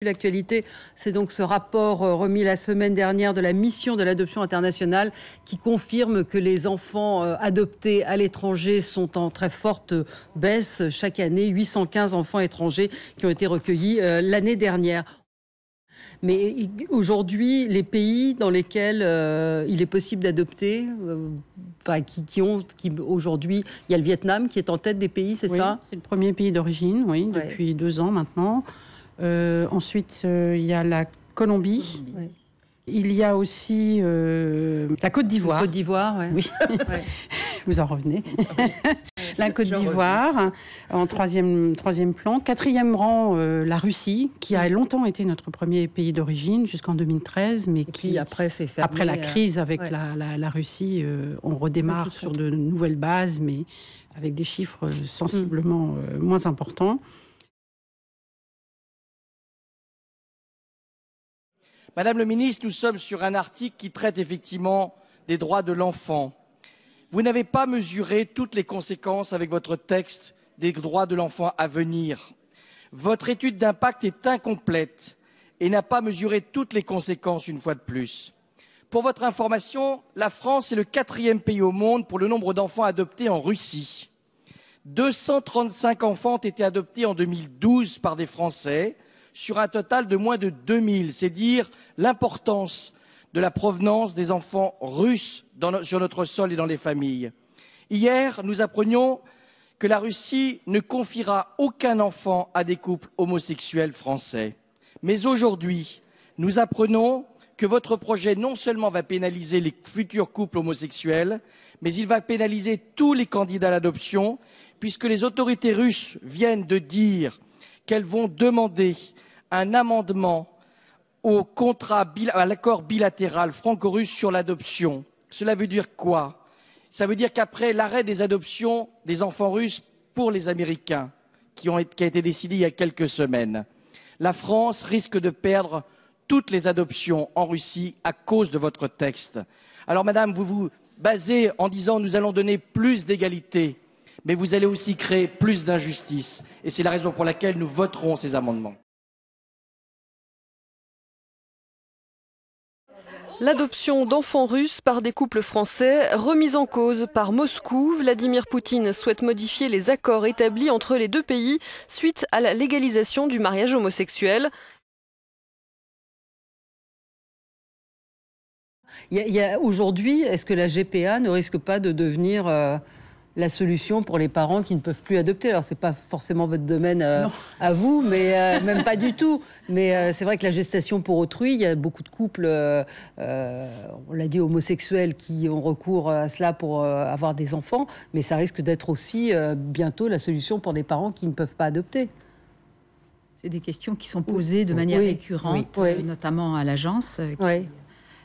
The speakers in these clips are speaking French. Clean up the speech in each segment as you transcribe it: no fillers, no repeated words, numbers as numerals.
L'actualité, c'est donc ce rapport remis la semaine dernière de la mission de l'adoption internationale qui confirme que les enfants adoptés à l'étranger sont en très forte baisse. Chaque année, 815 enfants étrangers qui ont été recueillis l'année dernière. Mais aujourd'hui, les pays dans lesquels il est possible d'adopter, aujourd'hui, il y a le Vietnam qui est en tête des pays, c'est ça? C'est le premier pays d'origine, oui, depuis 2 ans maintenant. Ensuite, il y a la Colombie. Ouais. Il y a aussi la Côte d'Ivoire. Côte d'Ivoire, oui. Oui, ouais. Vous en revenez. La Côte d'Ivoire, en troisième plan. 4e rang, la Russie, qui a longtemps été notre premier pays d'origine, jusqu'en 2013. Mais qui, après, s'est fermé. Après la crise avec la Russie, on redémarre sur de nouvelles bases, mais avec des chiffres sensiblement moins importants. Madame le ministre, nous sommes sur un article qui traite effectivement des droits de l'enfant. Vous n'avez pas mesuré toutes les conséquences avec votre texte des droits de l'enfant à venir. Votre étude d'impact est incomplète et n'a pas mesuré toutes les conséquences une fois de plus. Pour votre information, la France est le 4e pays au monde pour le nombre d'enfants adoptés en Russie. 235 enfants ont été adoptés en 2012 par des Français, sur un total de moins de 2000. C'est dire l'importance de la provenance des enfants russes sur notre sol et dans les familles. Hier, nous apprenions que la Russie ne confiera aucun enfant à des couples homosexuels français. Mais aujourd'hui, nous apprenons que votre projet non seulement va pénaliser les futurs couples homosexuels, mais il va pénaliser tous les candidats à l'adoption, puisque les autorités russes viennent de dire qu'elles vont demander un amendement à l'accord bilatéral franco-russe sur l'adoption. Cela veut dire quoi? Ça veut dire qu'après l'arrêt des adoptions des enfants russes pour les Américains, qui a été décidé il y a quelques semaines, la France risque de perdre toutes les adoptions en Russie à cause de votre texte. Alors, madame, vous vous basez en disant nous allons donner plus d'égalité, mais vous allez aussi créer plus d'injustice. Et c'est la raison pour laquelle nous voterons ces amendements. L'adoption d'enfants russes par des couples français, remise en cause par Moscou. Vladimir Poutine souhaite modifier les accords établis entre les deux pays suite à la légalisation du mariage homosexuel. Aujourd'hui, est-ce que la GPA ne risque pas de devenir la solution pour les parents qui ne peuvent plus adopter? Alors, ce n'est pas forcément votre domaine à vous, mais même pas du tout. Mais c'est vrai que la gestation pour autrui, il y a beaucoup de couples, on l'a dit, homosexuels qui ont recours à cela pour avoir des enfants. Mais ça risque d'être aussi bientôt la solution pour des parents qui ne peuvent pas adopter. C'est des questions qui sont posées de manière récurrente, notamment à l'agence,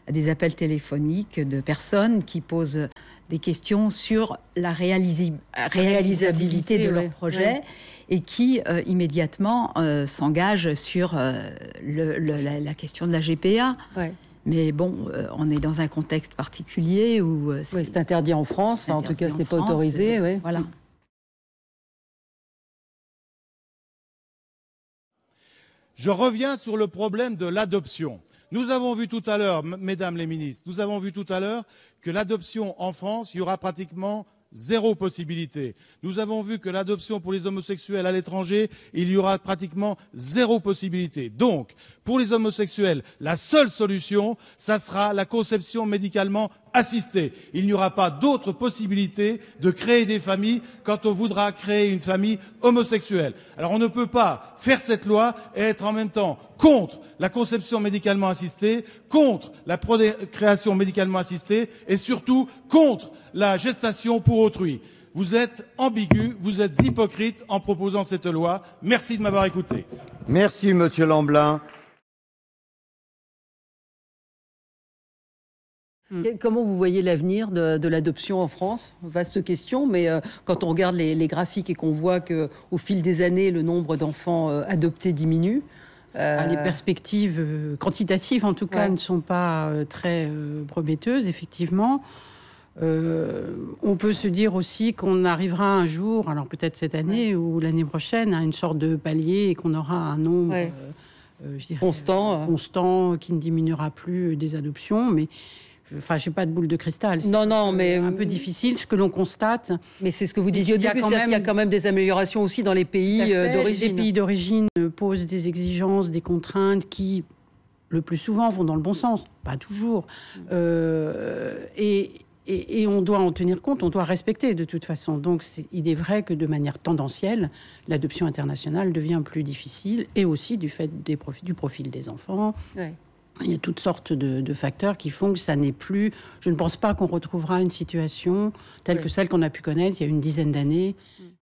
à des appels téléphoniques de personnes qui posent des questions sur la réalisabilité de leur projet et qui immédiatement s'engagent sur la question de la GPA. Mais bon, on est dans un contexte particulier où... c'est interdit en France, en tout cas ce n'est pas autorisé. Voilà. Je reviens sur le problème de l'adoption. Nous avons vu tout à l'heure, mesdames les ministres, nous avons vu tout à l'heure que l'adoption en France, il y aura pratiquement 0 possibilité. Nous avons vu que l'adoption pour les homosexuels à l'étranger, il y aura pratiquement 0 possibilité. Donc, pour les homosexuels, la seule solution, ça sera la conception médicalement assistée. Il n'y aura pas d'autre possibilité de créer des familles quand on voudra créer une famille homosexuelle. Alors on ne peut pas faire cette loi et être en même temps contre la conception médicalement assistée, contre la procréation médicalement assistée et surtout contre la gestation pour autrui. Vous êtes ambigu, vous êtes hypocrite en proposant cette loi. Merci de m'avoir écouté. Merci, Monsieur Lamblin. Comment vous voyez l'avenir de l'adoption en France? Vaste question, mais quand on regarde les graphiques et qu'on voit qu'au fil des années, le nombre d'enfants adoptés diminue. Les perspectives quantitatives, en tout cas, ne sont pas très prometteuses, effectivement. On peut se dire aussi qu'on arrivera un jour, alors peut-être cette année ou l'année prochaine, à une sorte de palier et qu'on aura un nombre je dirais, constant, qui ne diminuera plus des adoptions, mais j'ai pas de boule de cristal. Non, mais un peu difficile. Ce que l'on constate, mais c'est ce que vous disiez au début, c'est qu'il y a quand même des améliorations aussi dans les pays d'origine. Les pays d'origine posent des exigences, des contraintes qui, le plus souvent, vont dans le bon sens. Pas toujours. Et on doit en tenir compte, on doit respecter de toute façon. Donc il est vrai que de manière tendancielle, l'adoption internationale devient plus difficile, et aussi du fait du profil des enfants. Ouais. Il y a toutes sortes de facteurs qui font que ça n'est plus... Je ne pense pas qu'on retrouvera une situation telle que celle qu'on a pu connaître il y a une dizaine d'années.